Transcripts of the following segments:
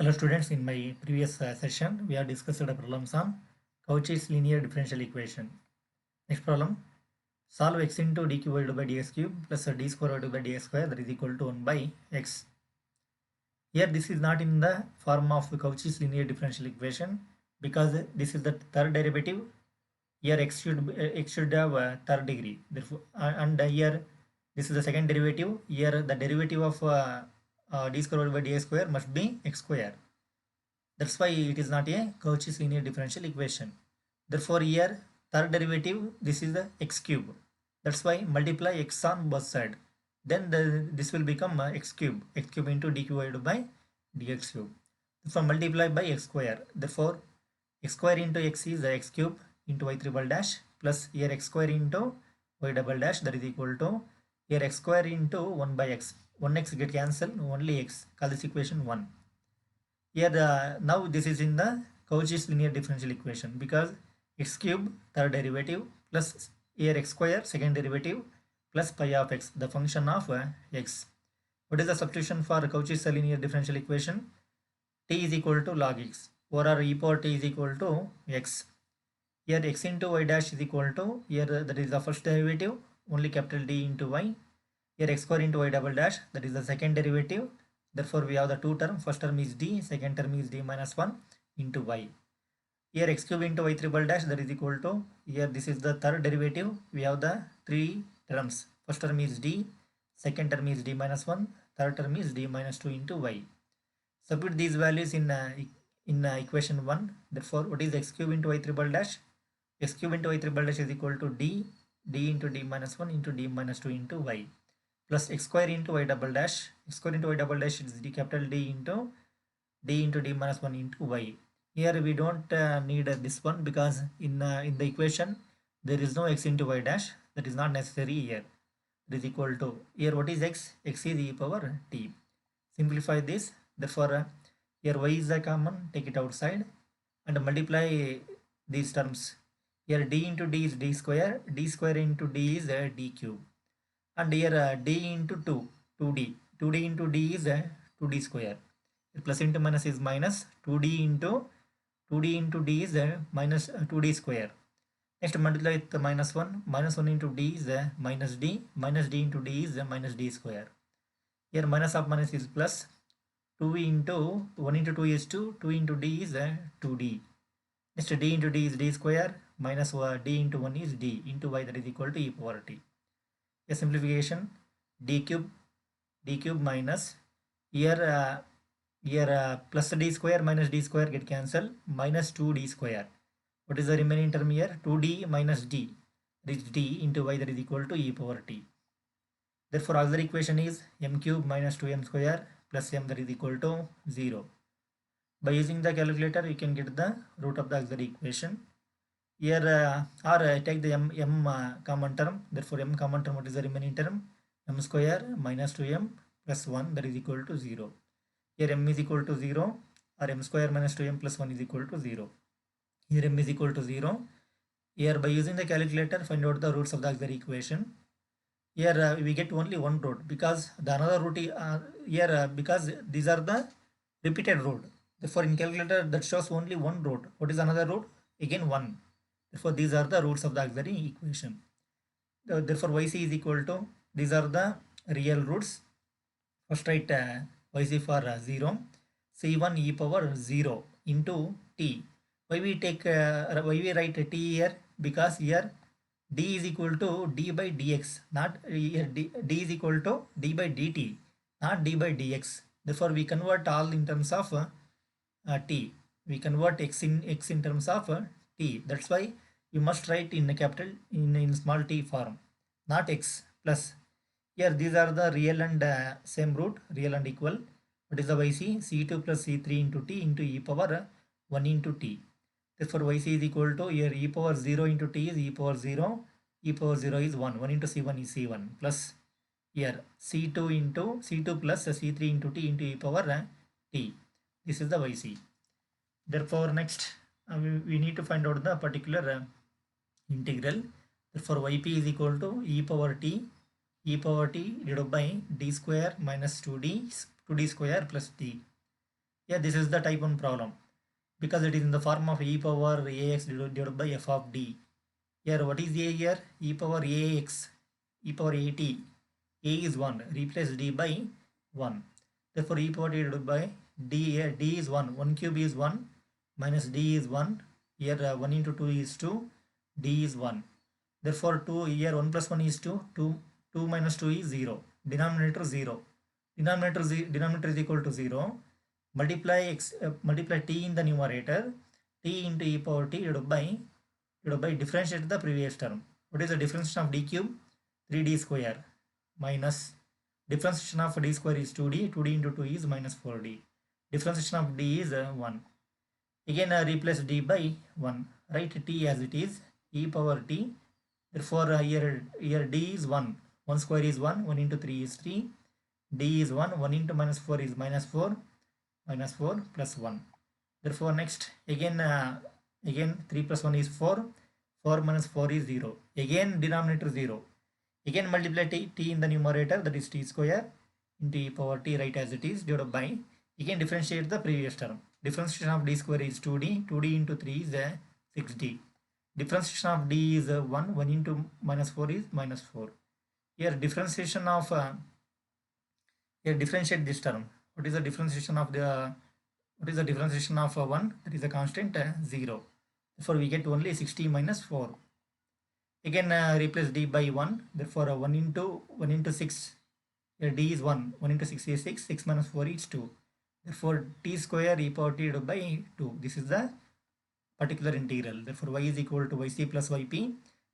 Hello students, in my previous session we have discussed the problems on Cauchy's linear differential equation. Next problem, solve x into d cube divided by dx cube plus d square divided by dx square that is equal to 1 by x. Here this is not in the form of Cauchy's linear differential equation because this is the third derivative. Here x should have third degree. Therefore, and here this is the second derivative. Here the derivative of d square divided by dx square must be x square. That's why it is not a Cauchy's linear differential equation. Therefore, here third derivative, this is the x cube. That's why multiply x on both sides. Then this will become x cube into d divided by dx cube. Therefore, multiply by x square. Therefore, x square into x is x cube into y triple dash plus here x square into y double dash, that is equal to here x square into 1 by x. 1x get cancelled, only x. Call this equation 1. Here now this is in the Cauchy's linear differential equation because x cube third derivative plus here x square second derivative plus pi of x, the function of x. What is the substitution for Cauchy's linear differential equation? T is equal to log x or e power t is equal to x. Here x into y dash is equal to, here that is the first derivative, only capital D into y. Here x square into y double dash, that is the second derivative. Therefore, we have the two terms. First term is d, second term is d minus 1 into y. Here x cube into y triple dash, that is equal to, here this is the third derivative. We have the three terms. First term is d, second term is d minus 1, third term is d minus 2 into y. Substitute these values in equation 1. Therefore, what is x cube into y triple dash? X cube into y triple dash is equal to d into d minus 1 into d minus 2 into y plus x square into y double dash. X square into y double dash is d capital D into d minus 1 into y. Here we don't need this one because in the equation there is no x into y dash. That is not necessary here. It is equal to, here what is x? X is e power t. Simplify this. Therefore, here y is a common. Take it outside and multiply these terms. Here d into d is d square. D square into d is d cube. And here d into 2, 2d. 2d into d is 2d square. Plus into minus is minus. 2d into d is minus 2d square. Next multiply with minus 1. Minus 1 into d is minus d. Minus d into d is minus d square. Here minus of minus is plus. 2 into 1 into 2 is 2. 2 into d is 2d. Next d into d is d square. Minus d into 1 is d into y, that is equal to e power t. A simplification, d cube minus here plus d square minus d square get cancelled, minus 2d square. What is the remaining term here? 2d minus d, that is d into y, that is equal to e power t. Therefore, auxiliary equation is m cube minus 2m square plus m, that is equal to 0. By using the calculator, you can get the root of the auxiliary equation. Here take the m common term. Therefore, m common term, what is the remaining term? M square minus 2m plus 1, that is equal to 0. Here m is equal to 0, or m square minus 2m plus 1 is equal to 0. Here m is equal to 0. Here by using the calculator, find out the roots of the auxiliary equation. Here we get only one root because the another root here because these are the repeated root. Therefore, in calculator that shows only one root. What is another root? Again 1. Therefore, these are the roots of the auxiliary equation. Therefore, yc is equal to, these are the real roots. First write yc for 0. C1 e power 0 into t. Why we write t here? Because here d is equal to d by dx, not here d is equal to d by dt, not d by dx. Therefore, we convert all in terms of t. We convert x in terms of t. That's why you must write in a capital in small t form, not x plus. Here these are the real and same root, real and equal. What is the yc? C2 plus C3 into t into e power 1 into t. Therefore, yc is equal to, here e power 0 into t is e power 0. E power 0 is 1. 1 into c1 is c1 plus here C2 plus C3 into t into e power t. This is the yc. Therefore, next we need to find out the particular integral. Therefore, yp is equal to e power t divided by d square minus 2d square plus t. Yeah, this is the type 1 problem because it is in the form of e power ax divided by f of d. Here, what is a here? E power ax, e power at. A is 1, replace d by 1. Therefore, e power d divided by d, d is 1, 1 cube is 1, minus d is 1. Here, 1 into 2 is 2, d is 1. Therefore, 2 here 1 plus 1 is 2, 2 minus 2 is 0. Denominator 0. Denominator is equal to 0. Multiply t in the numerator, t into e power t divided by differentiate the previous term. What is the differentiation of d cube? 3d square minus differentiation of d square is 2d. 2d into 2 is minus 4d. Differentiation of d is 1. Again replace d by 1. Write t as it is, e power t. Therefore here d is 1. 1 square is 1. 1 into 3 is 3. D is 1. 1 into minus 4 is minus 4. Minus 4 plus 1. Therefore next again 3 plus 1 is 4. 4 minus 4 is 0. Again denominator 0. Again multiply t in the numerator, that is t square into e power t, right as it is, divided by, again differentiate the previous term. Differentiation of d square is 2d. 2d into 3 is 6d. Differentiation of d is 1. 1 into minus 4 is minus 4. Here differentiation of here differentiate this term. What is the differentiation of 1? That is a constant 0. Therefore we get only 60 minus 4. Again replace d by 1. Therefore 1 into 6. Here d is 1. 1 into 6 is 6. 6 minus 4 is 2. Therefore t square e power t divided by 2. This is the particular integral. Therefore y is equal to yc plus yp.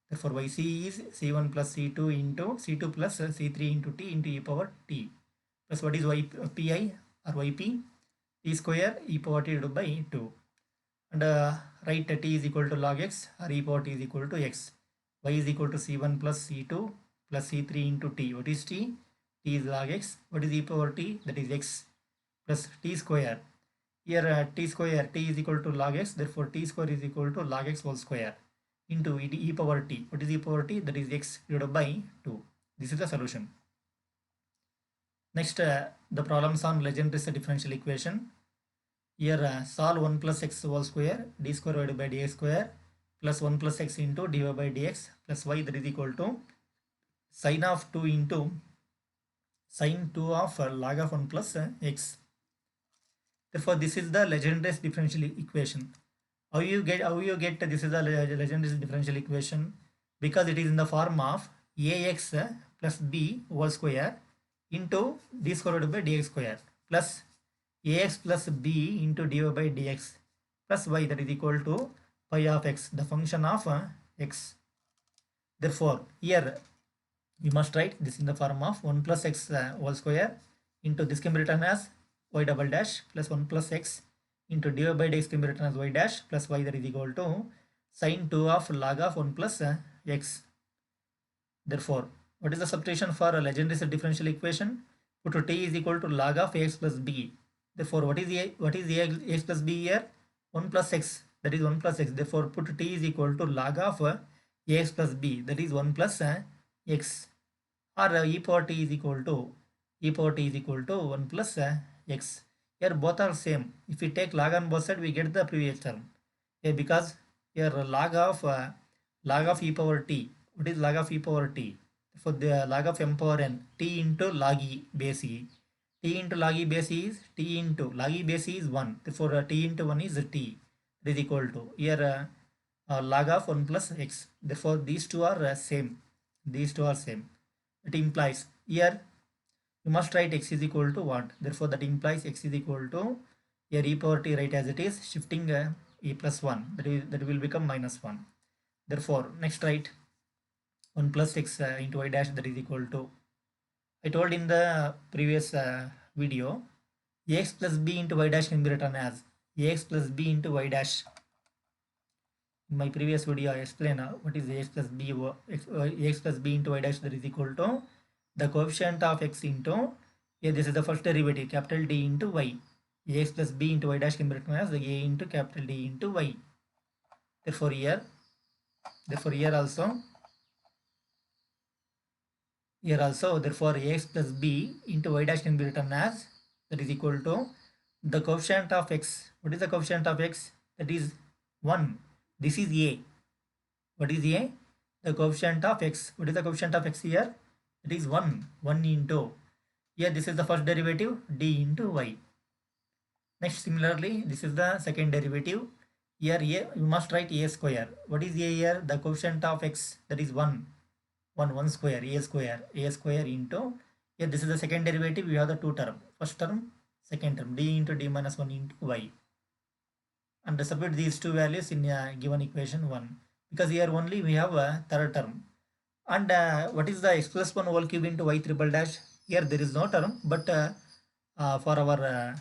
Therefore yc is c1 plus c2 into c2 plus c3 into t into e power t. Plus what is ypi or yp? T square e power t divided by 2. And write t is equal to log x or e power t is equal to x. Y is equal to c1 plus c2 plus c3 into t. What is t? T is log x. What is e power t? That is x plus t square. Here t square, t is equal to log x. Therefore t square is equal to log x whole square into e power t. What is e power t? That is x divided by 2. This is the solution. Next, the problems on Legendre's differential equation. Here solve 1 plus x whole square, d square divided by dx square plus 1 plus x into dy by dx plus y, that is equal to sine of 2 into sine 2 of log of 1 plus x. Therefore this is the Legendre's differential equation. How you get this is the Legendre's differential equation? Because it is in the form of ax plus b whole square into d square divided by dx square plus ax plus b into dy by dx plus y, that is equal to pi of x, the function of x. Therefore here you must write this in the form of 1 plus x whole square into this can be written as y double dash plus 1 plus x into dy by dx can be written as y dash plus y, that is equal to sine 2 of log of 1 plus x. Therefore what is the substitution for a Legendre's differential equation? Put t is equal to log of ax plus b. Therefore what is ax plus b here? 1 plus x, that is 1 plus x. Therefore put t is equal to log of ax plus b, that is 1 plus x, or e power t is equal to 1 plus x. Here both are same. If we take log on both sides, we get the previous term. Here because here log of e power t. What is log of e power t? For the log of m power n, t into log e base e. T into log e base e is t into log e base e is 1. Therefore t into 1 is t. That is equal to here log of 1 plus x. Therefore these two are same. These two are same. It implies here you must write x is equal to what? Therefore that implies x is equal to here e power t, right as it is, shifting e plus 1. That will become minus 1. Therefore next write 1 plus x into y dash, that is equal to, I told in the previous video, ax plus b into y dash can be written as ax plus b into y dash. In my previous video I explained what is ax plus b into y dash, that is equal to the coefficient of x into, here this is the first derivative, capital D into y. Ax plus b into y dash can be written as a into capital D into y. Therefore here also therefore ax plus b into y dash can be written as, that is equal to The coefficient of x. What is the coefficient of x? That is 1. This is a. What is a? The coefficient of x. What is the coefficient of x here? It is 1. 1 into. Here this is the first derivative, d into y. Next, similarly, this is the second derivative. Here a, you must write a square. What is a here? The coefficient of x, that is 1. 1 square, a square into. Here this is the second derivative. We have the two term. First term, second term, d into d minus 1 into y. And substitute these two values in a given equation 1. Because here only we have a third term. And what is the x plus 1 whole cube into y triple dash? Here there is no term, but for our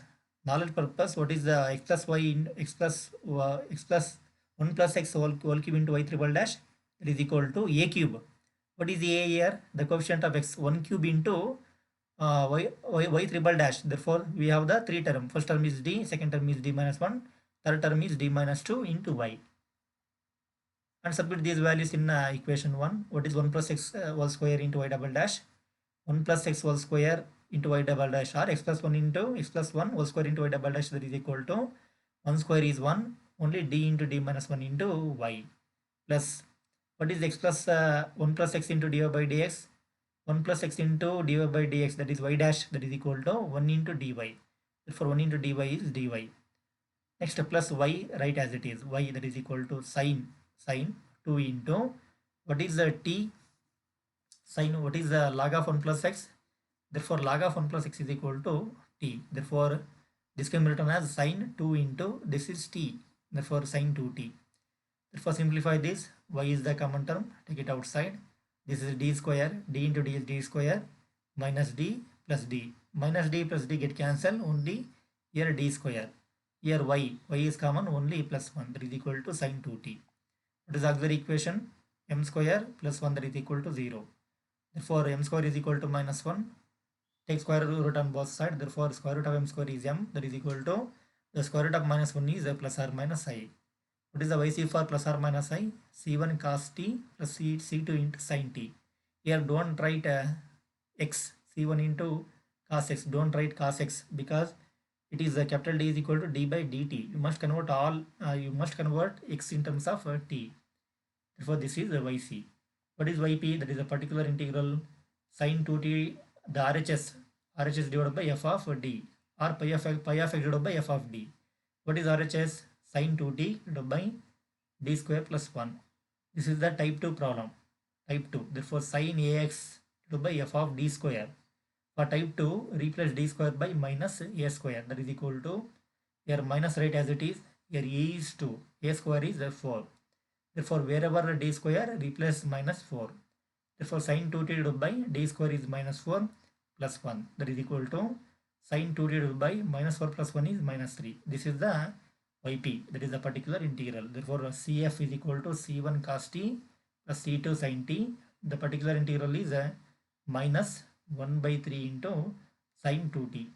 knowledge purpose, what is the x plus y in x plus 1 plus x whole cube into y triple dash? That is equal to a cube. What is a here? The coefficient of x 1 cube into y triple dash. Therefore, we have the three term. First term is d, second term is d minus 1, third term is d minus 2 into y. And substitute these values in equation 1. What is 1 plus x whole square into y double dash? 1 plus x whole square into y double dash, or x plus 1 into x plus 1 whole square into y double dash, that is equal to 1 square is 1, only d into d minus 1 into y, plus what is x plus 1 plus x into dy by dx? 1 plus x into dy by dx, that is y dash, that is equal to 1 into dy. Therefore 1 into dy is dy. Next, plus y, write as it is, y, that is equal to sine 2 into, what is the t? Sine, what is the log of 1 plus x? Therefore log of 1 plus x is equal to t. Therefore this can be written as sine 2 into this is t. Therefore sine 2t. Therefore simplify this. Y is the common term. Take it outside. This is d square. D into d is d square minus d plus d. Minus d plus d get cancelled. Only here d square. Here y. Y is common. Only plus 1. That is equal to sine 2t. What is the auxiliary equation? M square plus 1, that is equal to 0. Therefore m square is equal to minus 1. Take square root on both sides. Therefore square root of m square is m, that is equal to the square root of minus 1 is a plus or minus I. What is the yc for plus or minus I? C1 cos t plus C2 into sin t. Here don't write x, C1 into cos x. Don't write cos x because it is capital D is equal to d by dt. You must convert x in terms of t. Therefore this is yc. What is yp? That is a particular integral sin 2t, the RHS divided by f of d, or pi of x divided by f of d. What is RHS? Sin 2t divided by d square plus 1. This is the type 2 problem. Type 2. Therefore sin ax divided by f of d square. For type 2, replace d square by minus a square, that is equal to, here minus write as it is, here a is 2, a square is 4. Therefore wherever d square, replace minus 4. Therefore sin 2t divided by d square is minus 4 plus 1, that is equal to sin 2t divided by minus 4 plus 1 is minus 3. This is the yp, that is the particular integral. Therefore cf is equal to c1 cos t plus c2 sin t. The particular integral is minus 1 by 3 into sin 2t.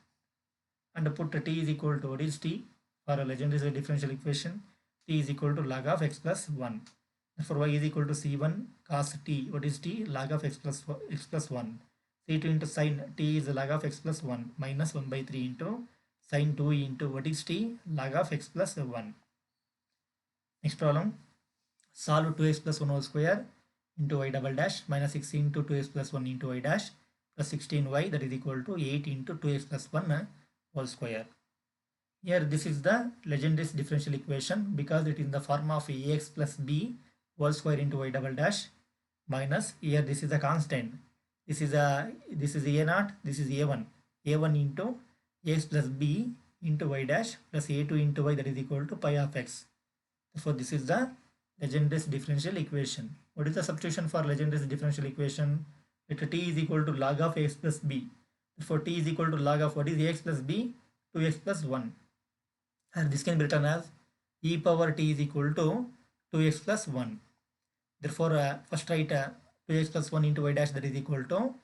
And put t is equal to, what is t? For a legendary differential equation, t is equal to log of x plus 1. Therefore y is equal to c1 cos t. What is t? Log of x plus 1. c2 into sin t is log of x plus 1 minus 1 by 3 into sin 2 into, what is t? Log of x plus 1. Next problem. Solve 2x plus 1 whole square into y double dash minus 6 into 2x plus 1 into y dash plus 16y, that is equal to 8 into 2x plus 1 whole square. Here this is the Legendre's differential equation because it is in the form of ax plus b whole square into y double dash minus, here this is a constant. This is a naught, this is a1 into ax plus b into y dash plus a2 into y, that is equal to pi of x. Therefore this is the Legendre's differential equation. What is the substitution for Legendre's differential equation? Let t is equal to log of x plus b. Therefore t is equal to log of, what is ax plus b? 2x plus 1. And this can be written as e power t is equal to 2x plus 1. Therefore first write 2x plus 1 into y dash, that is equal to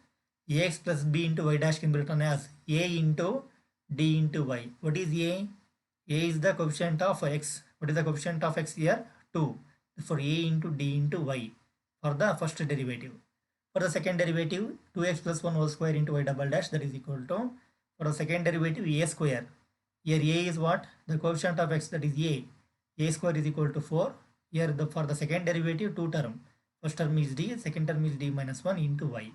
ax plus b into y dash can be written as a into d into y. What is a? A is the coefficient of x. What is the coefficient of x here? 2. Therefore a into d into y for the first derivative. For the second derivative, 2x plus 1 whole square into y double dash, that is equal to, for the second derivative, a square. Here a is what? The coefficient of x, that is a. A square is equal to 4. Here for the second derivative, two term. First term is d, second term is d minus 1 into y.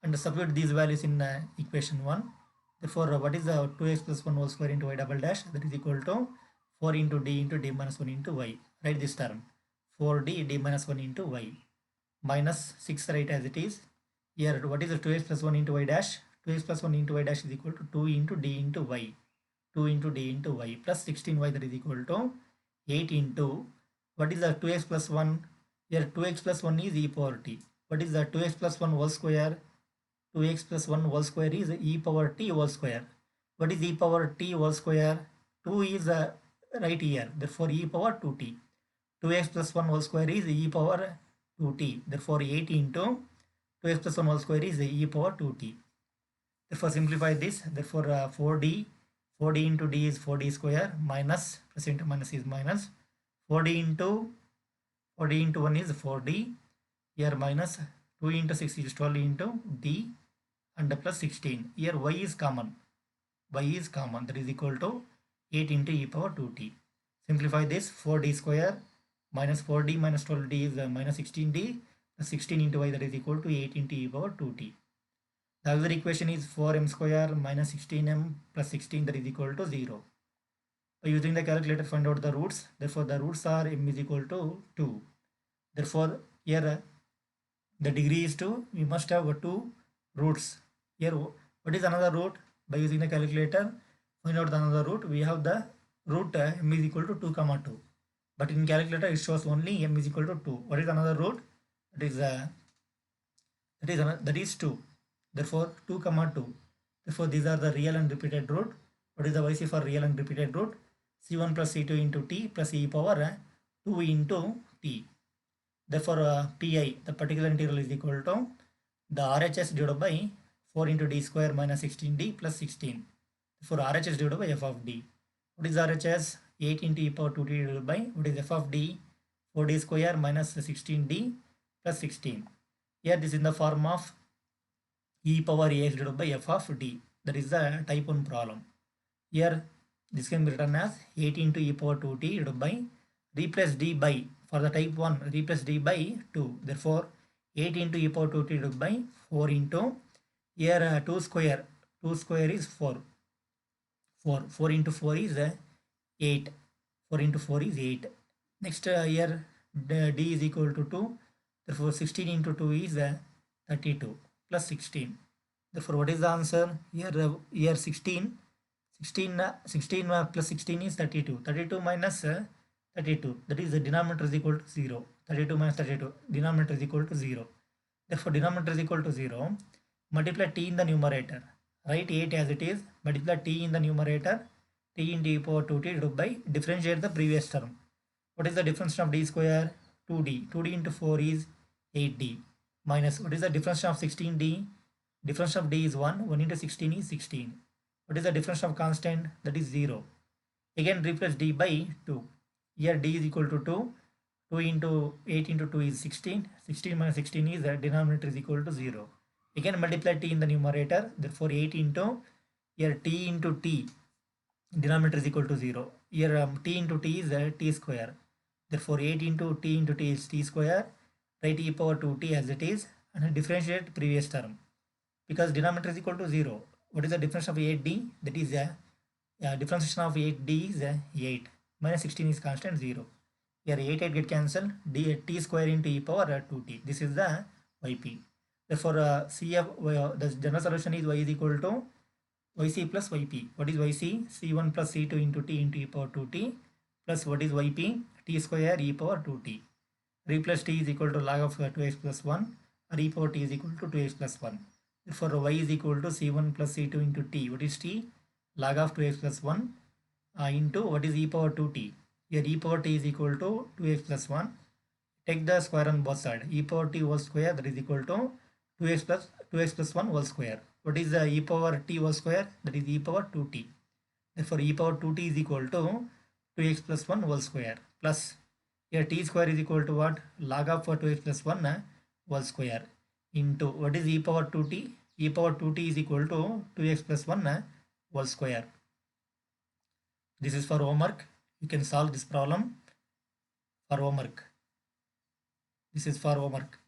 And substitute these values in equation 1. Therefore, what is the 2x plus 1 whole square into y double dash? That is equal to 4 into d minus 1 into y. Write this term. 4d d minus 1 into y. Minus 6, write as it is. Here, what is the 2x plus 1 into y dash? 2x plus 1 into y dash is equal to 2 into d into y. 2 into d into y plus 16y, that is equal to 8 into, what is the 2x plus 1? Here 2x plus 1 is e power t. What is the 2x plus 1 whole square? 2x plus 1 whole square is e power t whole square. What is e power t whole square? 2 is right here. Therefore, e power 2t. 2x plus 1 whole square is e power 2t. Therefore, 8 into 2x plus 1 whole square is e power 2t. Therefore, simplify this. Therefore, 4d into d is 4d square minus, plus into minus is minus. 4d into 1 is 4d. Here minus 2 into 6 is 12 into d and plus 16. Here y is common. Y is common. That is equal to 8 into e power 2t. Simplify this. 4d square minus 4d minus 12d is minus 16d. 16 into y, that is equal to 8 into e power 2t. The other equation is 4m square minus 16m plus 16, that is equal to 0. By using the calculator, find out the roots. Therefore, the roots are m is equal to 2. Therefore, here the degree is 2. We must have 2 roots. Here, what is another root? By using the calculator, find out the another root. We have the root m is equal to 2 comma 2. But in calculator, it shows only m is equal to 2. What is another root? That is 2. Therefore, 2 comma 2. Therefore, these are the real and repeated root. What is the YC for real and repeated root? C1 plus C2 into t plus e power 2 into t. Therefore, pi, the particular integral, is equal to the RHS divided by 4 into d square minus 16d plus 16. Therefore, RHS divided by f of d. What is RHS? 8 into e power 2t divided by, what is f of d? 4d square minus 16d plus 16. Here this is in the form of e power ax divided by f of d. That is the type 1 problem. Here this can be written as 8 into e power 2t divided by, replace d by, for the type 1, replace d by 2. Therefore, 8 into e power 2t divided by 4 into, here 2 square is 4. 4 into 4 is 8. 4 into 4 is 8. Next, here d is equal to 2. Therefore, 16 into 2 is 32 plus 16. Therefore, what is the answer? Here 16 plus 16 is 32. 32 minus 32. That is the denominator is equal to 0. 32 minus 32. Denominator is equal to 0. Therefore, denominator is equal to 0. Multiply t in the numerator. Write 8 as it is. Multiply t in the numerator. T into e power 2t divided by, differentiate the previous term. What is the difference of d square? 2d. 2d into 4 is 8d. Minus, what is the difference of 16d? Difference of d is 1. 1 into 16 is 16. What is the difference of constant? That is 0. Again, replace d by 2. Here d is equal to 2. 2 into 8 into 2 is 16. 16 minus 16 is, denominator is equal to 0. Again, multiply t in the numerator. Therefore, 8 into, here t into t, denominator is equal to 0. Here t into t is t square. Therefore, 8 into t is t square. Write e power 2t as it is and differentiate previous term. Because denominator is equal to 0. What is the difference of 8d? That is differentiation of 8d is 8. Minus 16 is constant 0. Here 8 get cancelled. T square into e power 2t. This is the yp. Therefore, CF, the general solution is y is equal to yc plus yp. What is yc? C1 plus C2 into t into e power 2t plus what is yp? T square e power 2t. Replace t is equal to log of 2x plus 1 or e power t is equal to 2x plus 1. Therefore, y is equal to C1 plus C2 into t. What is t? Log of 2x plus 1 into what is e power 2t. Here e power t is equal to 2x plus 1. Take the square on both sides. E power t whole square, that is equal to 2x plus 1 whole square. What is the e power t whole square? That is e power 2t. Therefore, e power 2t is equal to 2x plus 1 whole square plus, here t square is equal to what? Log of 2x plus 1 whole square into, what is e power 2t? E power 2t is equal to 2x plus 1 whole square. This is for homework. You can solve this problem for homework. This is for homework.